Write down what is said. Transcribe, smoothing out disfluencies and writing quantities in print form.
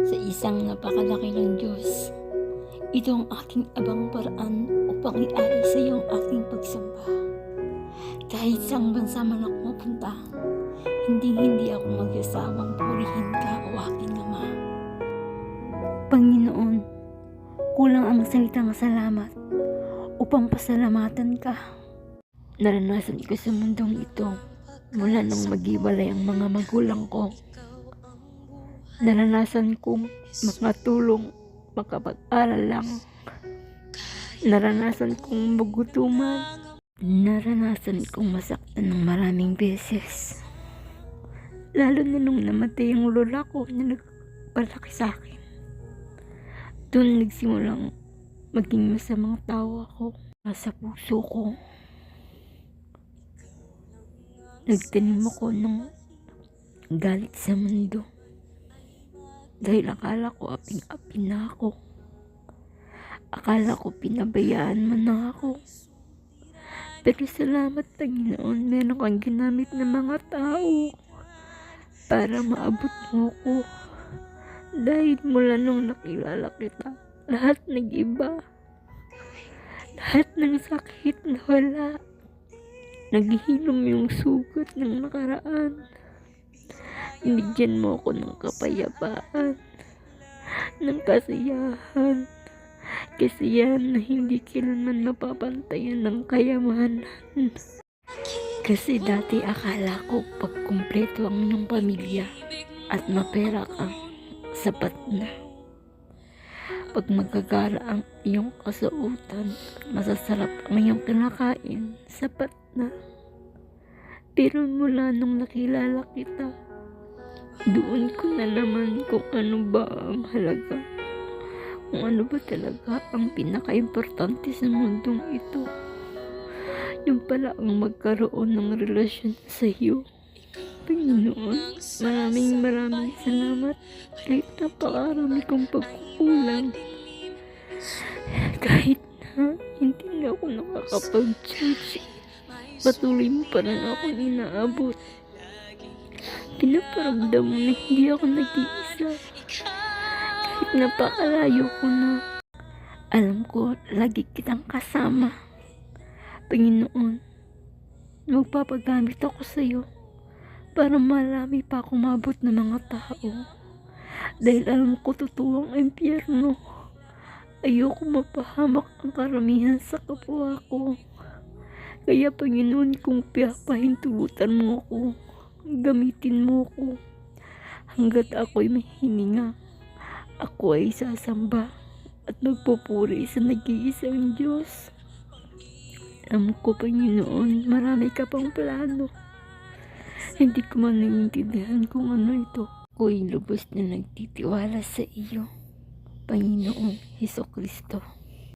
sa isang napakadakilang Diyos. Ito ang aking abang paraan upang iari sa iyo ang aking pagsamba. Kahit saang bansa man ako mapunta, hindi ako magsasawang purihin ka o aking Ama. Panginoon, kulang ang salitang salamat upang pasalamatan ka. Naranasan ko sa mundong ito mula nang maghiwalay ang mga magulang ko. Naranasan kong makatulong, makapag-aral lang. Naranasan kong magutuman. Naranasan kong masaktan ng maraming beses. Lalo na nung namatay ang lola ko na nagpalaki sa akin. Doon nagsimulang maging masamang tao ako sa puso ko. Nagtanim ako ng galit sa mundo. Dahil akala ko aping-api na ako. Akala ko pinabayaan mo na ako. Pero salamat Panginoon, meron kang ginamit ng mga tao para maabot mo ko. Dahil mula nung nakilala kita, lahat nag-iba. Lahat ng sakit nawala. Naghihilom yung sugat ng nakaraan. Binigyan mo ako ng kapayapaan, ng kasiyahan. Kasiyahan na hindi kailanman mapapantayan ng kayamanan. Kasi dati akala ko pag kumpleto ang iyong pamilya at mapera ka, sapat na. Pag magagara ang iyong kasuotan, masasarap ang iyong kinakain, sapat na. Pero mula nung nakilala kita, doon ko na naman kung ano ba ang halaga. Kung ano ba talaga ang pinaka-importante sa mundong ito. Yung pala ang magkaroon ng relasyon sa iyo. Panginoon, maraming salamat. Kahit napakarami kong pagkukulang. Kahit na hindi na ako nakakapag-church, patuloy mo pa rin akong inaabot. Pinaparamdam mo na hindi ako nag-iisa. Kahit napakalayo ko na. Alam ko, lagi kitang kasama. Panginoon, magpapagamit ako sa iyo para marami pa akong mabot ng mga tao. Dahil alam ko totoo ang impyerno. Ayoko mapahamak ang karamihan sa kapwa ko. Kaya Panginoon, kung pahintubutan mo ako, gamitin mo ko. Hanggat ako'y may hininga, ako ay sasamba at magpupuri sa nag-iisang Diyos. Alam ko Panginoon, marami ka pang plano. Hindi ko man naiintindihan kung ano ito. Ako'y lubos na nagtitiwala sa iyo, Panginoong Hesukristo.